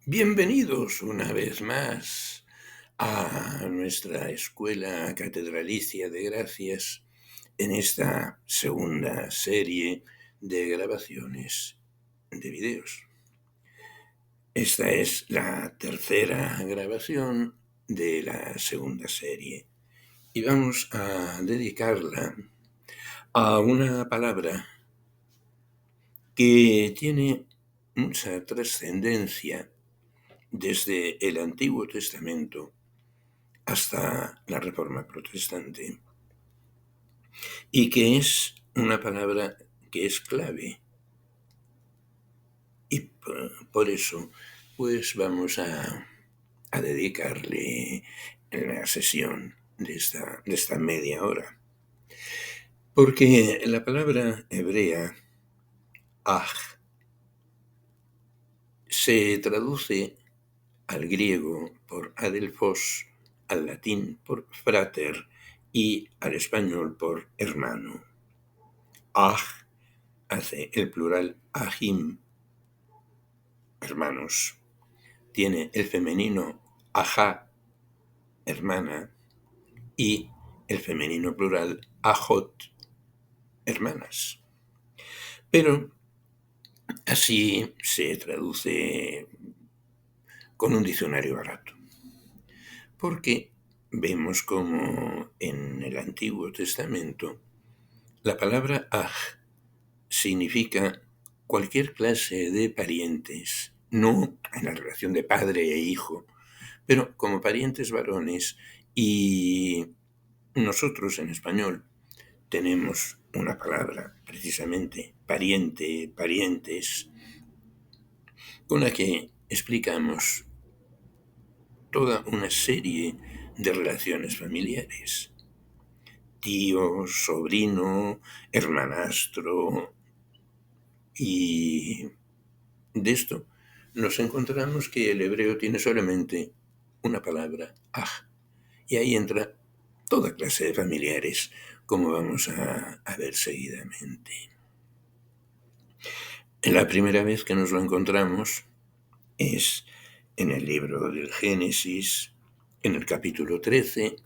Bienvenidos una vez más a nuestra escuela catedralicia de gracias en esta segunda serie de grabaciones de videos. Esta es la tercera grabación de la segunda serie y vamos a dedicarla a una palabra que tiene mucha trascendencia desde el Antiguo Testamento hasta la Reforma Protestante, y que es una palabra que es clave. Y por eso, pues vamos a dedicarle la sesión de esta media hora. Porque la palabra hebrea, aj, se traduce al griego por adelphos, al latín por frater y al español por hermano. Aj hace el plural ajim, hermanos. Tiene el femenino ajá, hermana, y el femenino plural ajot, hermanas. Pero así se traduce con un diccionario barato, porque vemos como en el Antiguo Testamento la palabra aj significa cualquier clase de parientes, no en la relación de padre e hijo, pero como parientes varones, y nosotros en español tenemos una palabra, precisamente pariente, parientes, con la que explicamos toda una serie de relaciones familiares. Tío, sobrino, hermanastro, y de esto nos encontramos que el hebreo tiene solamente una palabra, aj, y ahí entra toda clase de familiares, como vamos a ver seguidamente. La primera vez que nos lo encontramos es en el libro del Génesis, en el capítulo 13,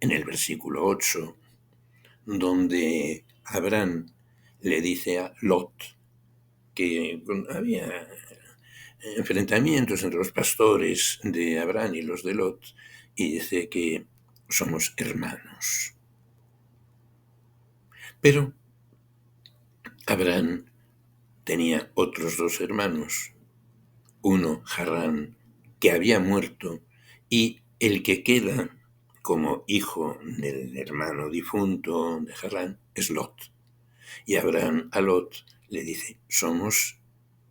en el versículo 8, donde Abraham le dice a Lot que había enfrentamientos entre los pastores de Abraham y los de Lot, y dice que somos hermanos. Pero Abraham tenía otros dos hermanos, uno, Harán, que había muerto, y el que queda como hijo del hermano difunto de Harán es Lot. Y Abraham a Lot le dice, somos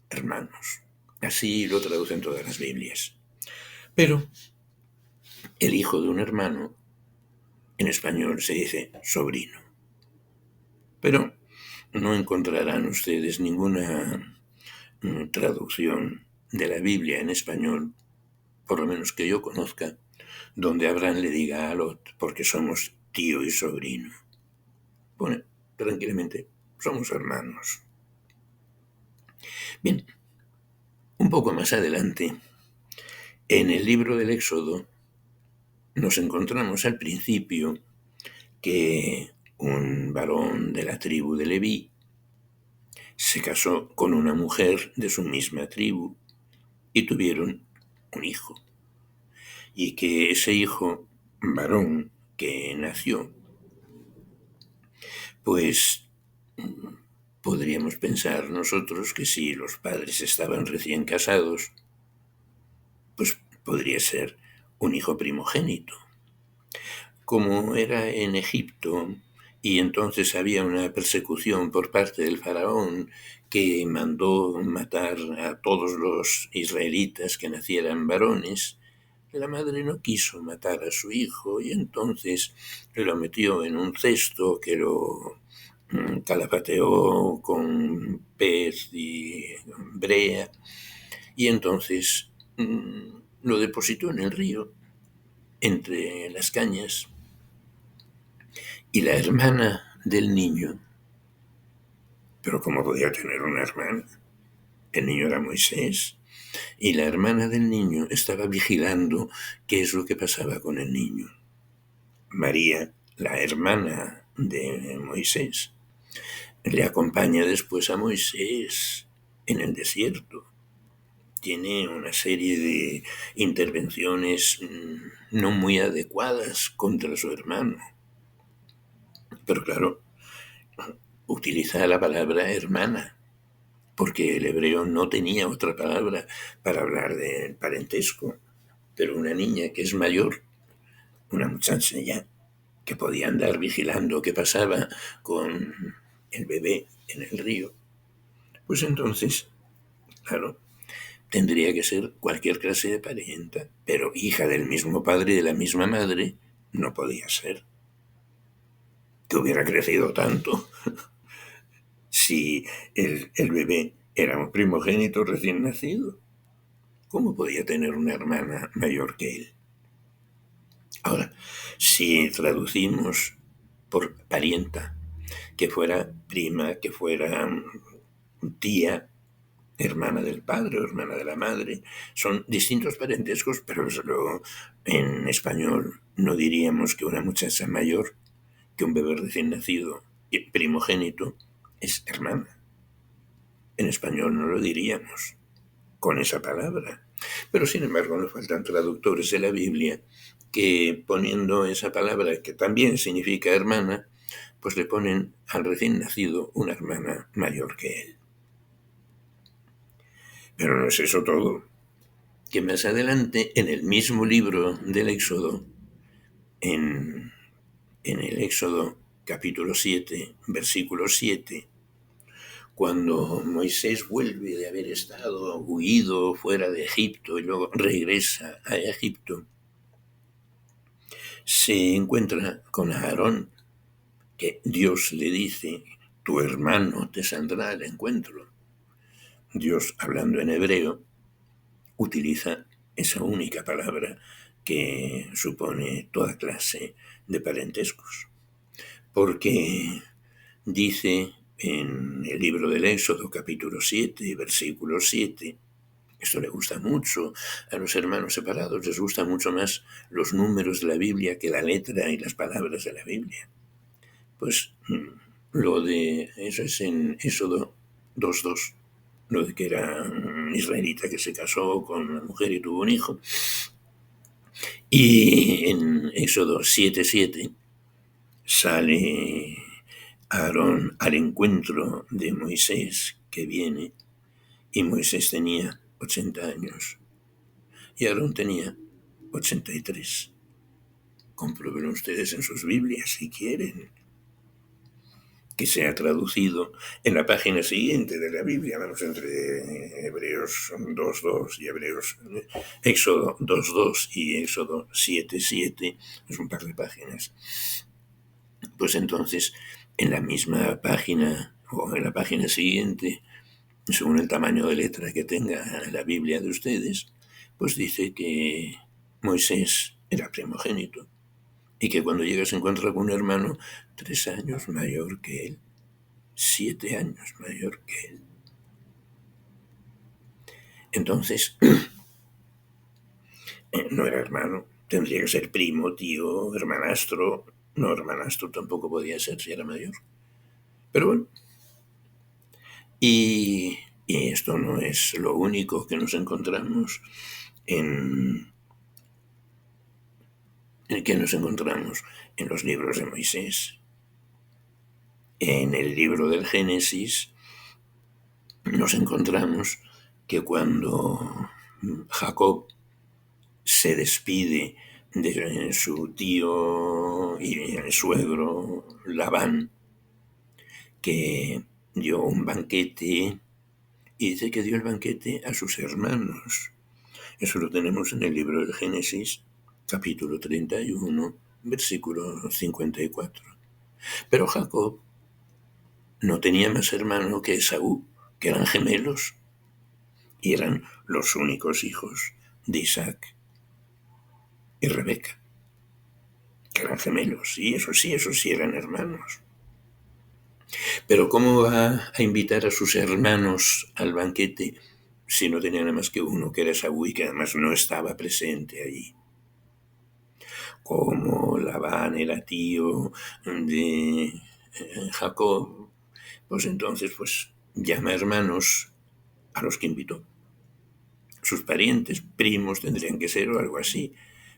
hermanos. Así lo traducen todas las Biblias. Pero el hijo de un hermano, en español se dice sobrino. Pero no encontrarán ustedes ninguna traducción de la Biblia en español, por lo menos que yo conozca, donde Abraham le diga a Lot, porque somos tío y sobrino. Bueno, tranquilamente, somos hermanos. Bien, un poco más adelante, en el libro del Éxodo, nos encontramos al principio que un varón de la tribu de Leví se casó con una mujer de su misma tribu y tuvieron un hijo. Y que ese hijo varón que nació, pues podríamos pensar nosotros que si los padres estaban recién casados, pues podría ser un hijo primogénito. Como era en Egipto, y entonces había una persecución por parte del faraón que mandó matar a todos los israelitas que nacieran varones, la madre no quiso matar a su hijo y entonces lo metió en un cesto que lo calafateó con pez y brea, y entonces lo depositó en el río entre las cañas. Y la hermana del niño, pero ¿cómo podía tener una hermana? El niño era Moisés, y la hermana del niño estaba vigilando qué es lo que pasaba con el niño. María, la hermana de Moisés, le acompaña después a Moisés en el desierto. Tiene una serie de intervenciones no muy adecuadas contra su hermano. Pero claro, utiliza la palabra hermana, porque el hebreo no tenía otra palabra para hablar del parentesco. Pero una niña que es mayor, una muchacha ya, que podía andar vigilando qué pasaba con el bebé en el río, pues entonces, claro, tendría que ser cualquier clase de parienta, pero hija del mismo padre y de la misma madre no podía ser. Que hubiera crecido tanto si el bebé era un primogénito recién nacido. ¿Cómo podía tener una hermana mayor que él? Ahora, si traducimos por parienta, que fuera prima, que fuera tía, hermana del padre o hermana de la madre, son distintos parentescos, pero en español no diríamos que una muchacha mayor que un bebé recién nacido y primogénito es hermana. En español no lo diríamos con esa palabra. Pero sin embargo nos faltan traductores de la Biblia que poniendo esa palabra que también significa hermana, pues le ponen al recién nacido una hermana mayor que él. Pero no es eso todo. Que más adelante, en el mismo libro del Éxodo, en el Éxodo capítulo 7, versículo 7, cuando Moisés vuelve de haber estado huido fuera de Egipto y luego regresa a Egipto, se encuentra con Aarón, que Dios le dice, tu hermano te saldrá al encuentro. Dios, hablando en hebreo, utiliza esa única palabra que supone toda clase de parentescos. Porque dice en el libro del Éxodo, capítulo 7, versículo 7, esto le gusta mucho a los hermanos separados, les gusta mucho más los números de la Biblia que la letra y las palabras de la Biblia. Pues lo de eso es en Éxodo 2:2, lo de que era un israelita que se casó con una mujer y tuvo un hijo. Y en Éxodo 7:7 sale Aarón al encuentro de Moisés que viene, y Moisés tenía 80 años y Aarón tenía 83. Comprueben ustedes en sus Biblias si quieren que sea traducido en la página siguiente de la Biblia, vamos, entre Hebreos 2:2 y Éxodo 2:2 y Éxodo 7:7, es un par de páginas. Pues entonces, en la misma página o en la página siguiente, según el tamaño de letra que tenga la Biblia de ustedes, pues dice que Moisés era primogénito y que cuando llega se encuentra con un hermano 3 años mayor que él, 7 años mayor que él. Entonces, no era hermano, tendría que ser primo, tío, hermanastro. No, hermanastro tampoco podía ser si era mayor. Pero bueno, y esto no es lo único que nos encontramos en los libros de Moisés. En el libro del Génesis nos encontramos que cuando Jacob se despide de su tío y suegro Labán, que dio un banquete, y dice que dio el banquete a sus hermanos. Eso lo tenemos en el libro del Génesis, capítulo 31, versículo 54. Pero Jacob no tenía más hermano que Esaú, que eran gemelos, y eran los únicos hijos de Isaac y Rebeca, que eran gemelos, y esos sí eran hermanos. Pero ¿cómo va a invitar a sus hermanos al banquete si no tenía nada más que uno, que era Esaú, y que además no estaba presente allí? Como Labán era tío de Jacob, pues entonces pues llama hermanos a los que invitó. Sus parientes, primos tendrían que ser o algo así,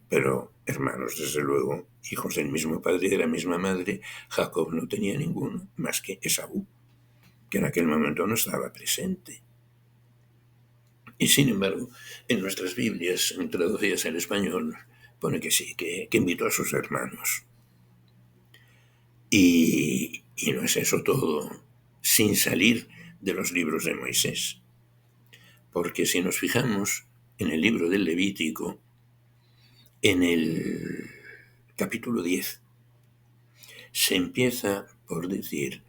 pero hermanos, desde luego, hijos del mismo padre y de la misma madre, Jacob no tenía ninguno, más que Esaú, que en aquel momento no estaba presente. Y sin embargo, en nuestras Biblias, traducidas al español, pone que sí, que invitó a sus hermanos. Y no es eso todo, sin salir de los libros de Moisés. Porque si nos fijamos en el libro del Levítico, en el capítulo 10, se empieza por decir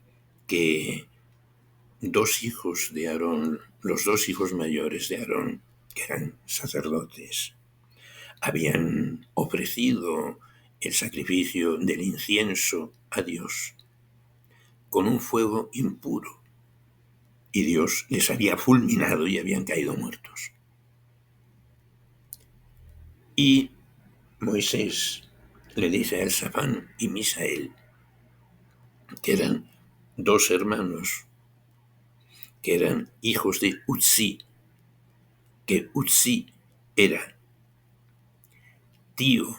que dos hijos de Aarón, los dos hijos mayores de Aarón, que eran sacerdotes, habían ofrecido el sacrificio del incienso a Dios con un fuego impuro, y Dios les había fulminado y habían caído muertos. Y Moisés le dice a Elsafán y Misael, que eran dos hermanos, que eran hijos de Uzzi, que Uzzi era tío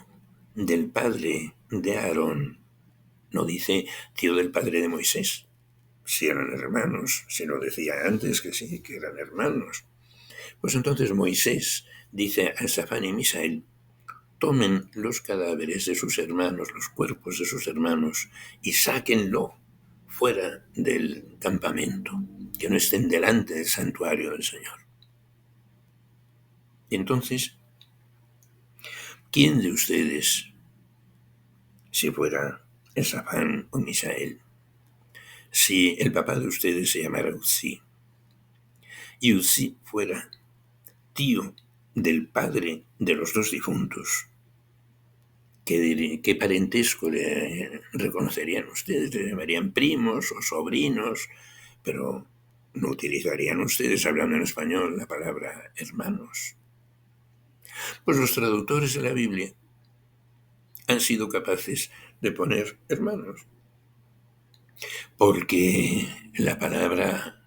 del padre de Aarón, no dice tío del padre de Moisés, si eran hermanos, se lo decía antes que sí, que eran hermanos. Pues entonces Moisés dice a Elsafán y Misael, tomen los cadáveres de sus hermanos, los cuerpos de sus hermanos, y sáquenlo fuera del campamento, que no estén delante del santuario del Señor. Y entonces, ¿quién de ustedes, si fuera Elsafán o Misael, si el papá de ustedes se llamara Uzzi, y Uzzi fuera tío del padre de los dos difuntos, ¿qué parentesco le reconocerían ustedes? ¿Le llamarían primos o sobrinos? Pero no utilizarían ustedes, hablando en español, la palabra hermanos. Pues los traductores de la Biblia han sido capaces de poner hermanos, porque la palabra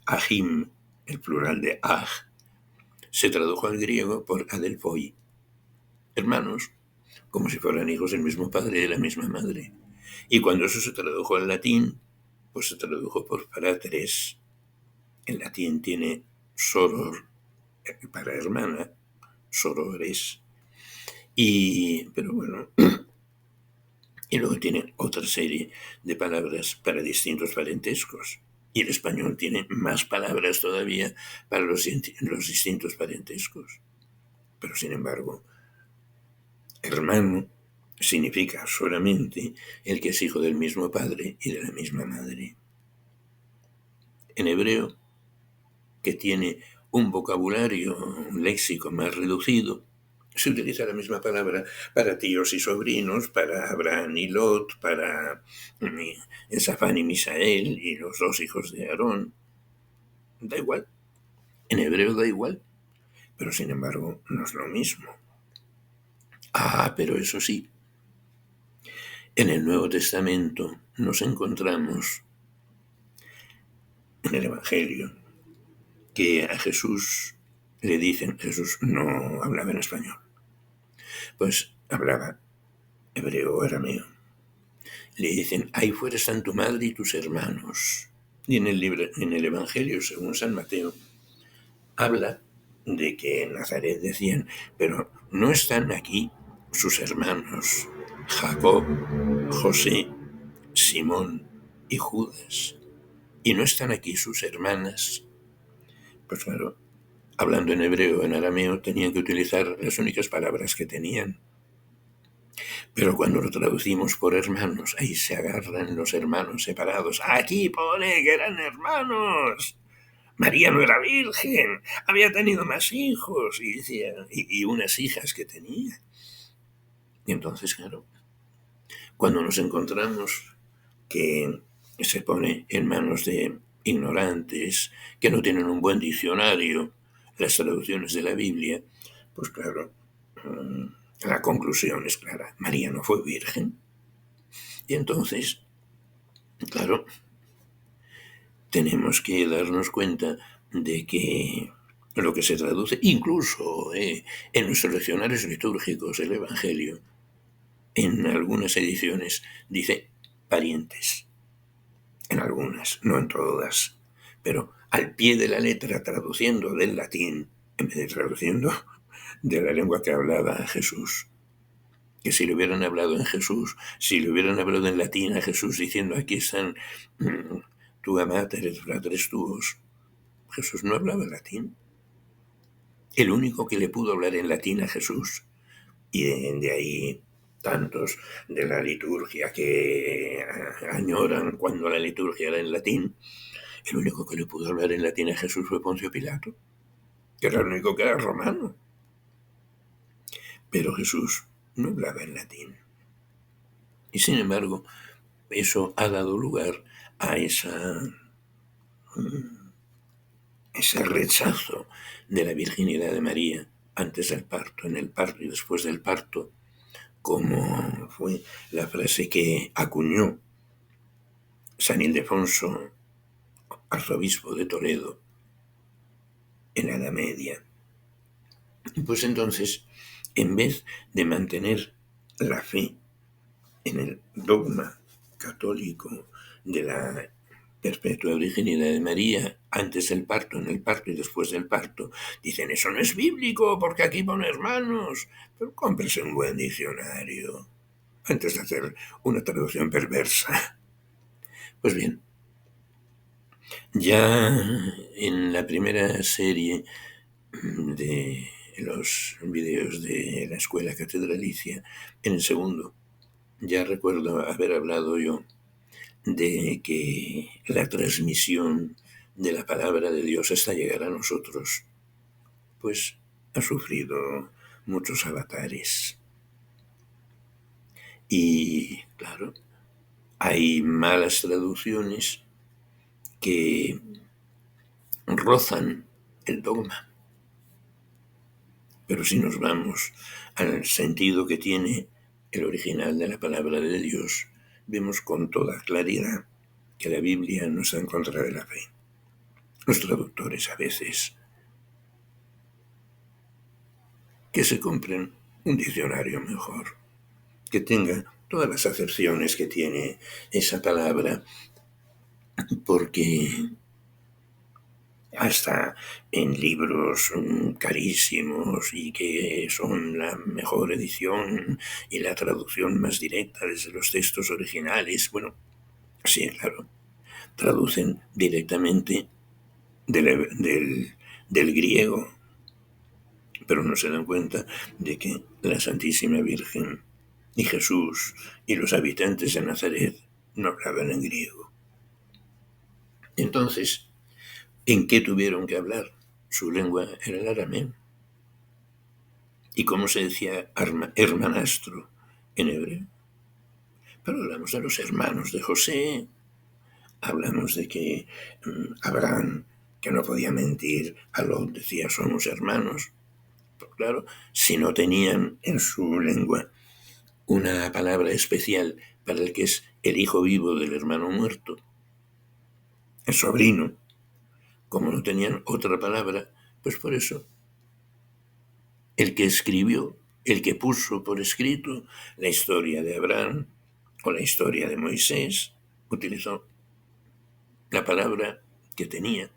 ahim, el plural de aj, se tradujo al griego por adelphoi, hermanos, como si fueran hijos del mismo padre y de la misma madre. Y cuando eso se tradujo al latín, pues se tradujo por fratres. En latín tiene soror para hermana, sorores. Pero bueno, y luego tiene otra serie de palabras para distintos parentescos. Y el español tiene más palabras todavía para los distintos parentescos. Pero sin embargo, hermano significa solamente el que es hijo del mismo padre y de la misma madre. En hebreo, que tiene un vocabulario, un léxico más reducido, se utiliza la misma palabra para tíos y sobrinos, para Abraham y Lot, para Elsafán y Misael y los dos hijos de Aarón. Da igual. En hebreo da igual. Pero sin embargo, no es lo mismo. Pero eso sí, en el Nuevo Testamento nos encontramos en el Evangelio que a Jesús le dicen, Jesús no hablaba en español, pues hablaba hebreo o arameo. Le dicen, ahí fuera están tu madre y tus hermanos. Y en el Evangelio, según San Mateo, habla de que en Nazaret decían, pero no están aquí sus hermanos, Jacob, José, Simón y Judas, y no están aquí sus hermanas. Pues claro, hablando en hebreo o en arameo, tenían que utilizar las únicas palabras que tenían. Pero cuando lo traducimos por hermanos, ahí se agarran los hermanos separados. Aquí pone que eran hermanos. María no era virgen, había tenido más hijos y unas hijas que tenía. Y entonces, claro, cuando nos encontramos que se pone en manos de ignorantes, que no tienen un buen diccionario, las traducciones de la Biblia, pues claro, la conclusión es clara. María no fue virgen. Y entonces, claro, tenemos que darnos cuenta de que lo que se traduce, incluso en nuestros leccionarios litúrgicos, el Evangelio, en algunas ediciones dice parientes. En algunas, no en todas. Pero al pie de la letra, traduciendo del latín, en vez de traduciendo de la lengua que hablaba Jesús. Que si le hubieran hablado en Jesús, si le hubieran hablado en latín a Jesús diciendo aquí están tu mater et fratres tuos, Jesús no hablaba latín. El único que le pudo hablar en latín a Jesús, y de ahí tantos de la liturgia que añoran cuando la liturgia era en latín, el único que le pudo hablar en latín a Jesús fue Poncio Pilato, que era el único que era romano. Pero Jesús no hablaba en latín. Y sin embargo, eso ha dado lugar a ese rechazo de la virginidad de María antes del parto, en el parto y después del parto, como fue la frase que acuñó San Ildefonso, arzobispo de Toledo, en la Edad Media. Pues entonces, en vez de mantener la fe en el dogma católico de la perpetua virginidad de María antes del parto, en el parto y después del parto, dicen eso no es bíblico porque aquí pone hermanos, pero cómprese un buen diccionario antes de hacer una traducción perversa. Pues bien, ya en la primera serie de los vídeos de la escuela catedralicia, en el segundo, ya recuerdo haber hablado yo de que la transmisión de la palabra de Dios hasta llegar a nosotros, pues ha sufrido muchos avatares. Y claro, hay malas traducciones que rozan el dogma. Pero si nos vamos al sentido que tiene el original de la palabra de Dios, vemos con toda claridad que la Biblia no está en contra de la fe. Los traductores a veces que se compren un diccionario mejor, que tenga todas las acepciones que tiene esa palabra, porque hasta en libros carísimos y que son la mejor edición y la traducción más directa desde los textos originales, bueno, sí, claro, traducen directamente del griego, pero no se dan cuenta de que la Santísima Virgen y Jesús y los habitantes de Nazaret no hablaban en griego. Entonces, ¿en qué tuvieron que hablar? Su lengua era el arameo. ¿Y cómo se decía hermanastro en hebreo? Pero hablamos de los hermanos de José, hablamos de que Abraham, que no podía mentir, a Lot decía somos hermanos. Pero claro, si no tenían en su lengua una palabra especial para el que es el hijo vivo del hermano muerto, el sobrino, como no tenían otra palabra, pues por eso el que escribió, el que puso por escrito la historia de Abraham o la historia de Moisés, utilizó la palabra que tenía,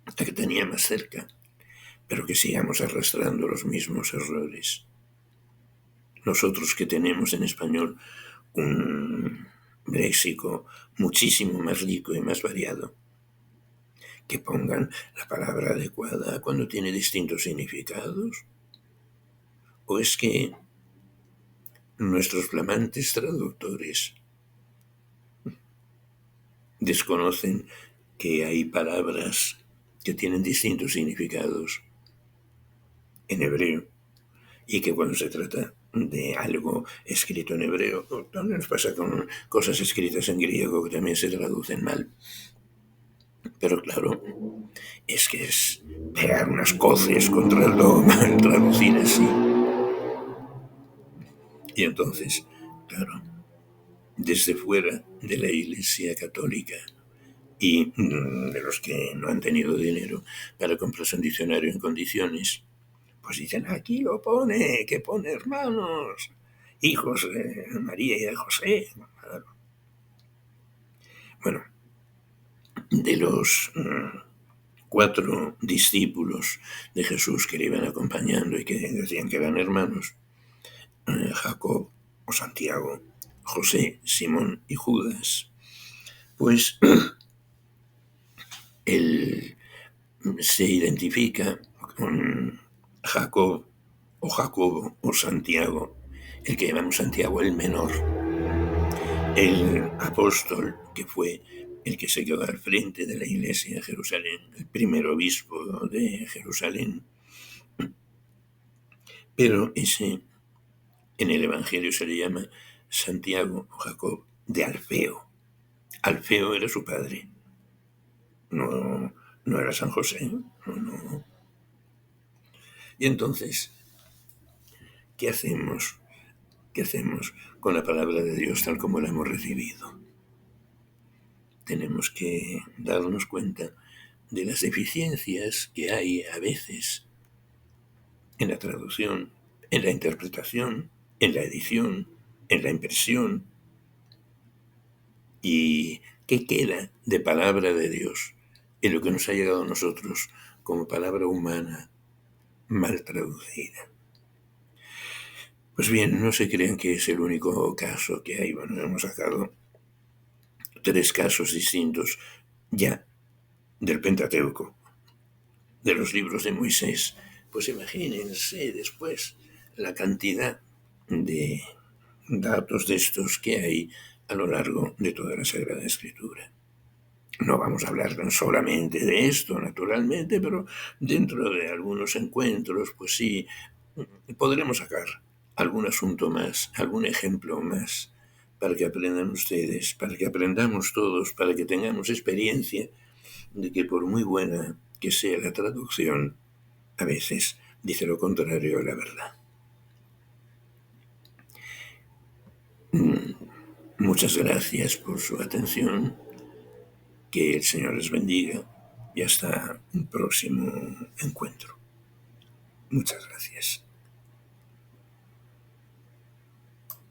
la que tenía más cerca, pero que sigamos arrastrando los mismos errores. Nosotros que tenemos en español un léxico muchísimo más rico y más variado, que pongan la palabra adecuada cuando tiene distintos significados. ¿O es que nuestros flamantes traductores desconocen que hay palabras que tienen distintos significados en hebreo y que cuando se trata de algo escrito en hebreo, también nos pasa con cosas escritas en griego que también se traducen mal? Pero claro, es que es pegar unas coces contra el dogma al traducir así. Y entonces, claro, desde fuera de la Iglesia Católica y de los que no han tenido dinero para comprarse un diccionario en condiciones, pues dicen, aquí lo pone, que pone hermanos, hijos de María y de José. Claro. Bueno, de los 4 discípulos de Jesús que le iban acompañando y que decían que eran hermanos, Jacob o Santiago, José, Simón y Judas, pues él se identifica con Jacob o Jacobo o Santiago, el que llamamos Santiago el menor, el apóstol que fue el que se quedó al frente de la iglesia de Jerusalén, el primer obispo de Jerusalén. Pero ese en el Evangelio se le llama Santiago o Jacob de Alfeo. Alfeo era su padre, no, no era San José, no, no. Y entonces, ¿qué hacemos? ¿Qué hacemos con la palabra de Dios tal como la hemos recibido? Tenemos que darnos cuenta de las deficiencias que hay a veces en la traducción, en la interpretación, en la edición, en la impresión. ¿Y qué queda de palabra de Dios en lo que nos ha llegado a nosotros como palabra humana mal traducida? Pues bien, no se crean que es el único caso que hay. Bueno, hemos sacado 3 casos distintos ya del Pentateuco, de los libros de Moisés. Pues imagínense después la cantidad de datos de estos que hay a lo largo de toda la Sagrada Escritura. No vamos a hablar solamente de esto, naturalmente, pero dentro de algunos encuentros, pues sí, podremos sacar algún asunto más, algún ejemplo más, para que aprendan ustedes, para que aprendamos todos, para que tengamos experiencia de que por muy buena que sea la traducción, a veces dice lo contrario a la verdad. Muchas gracias por su atención, que el Señor les bendiga y hasta un próximo encuentro. Muchas gracias.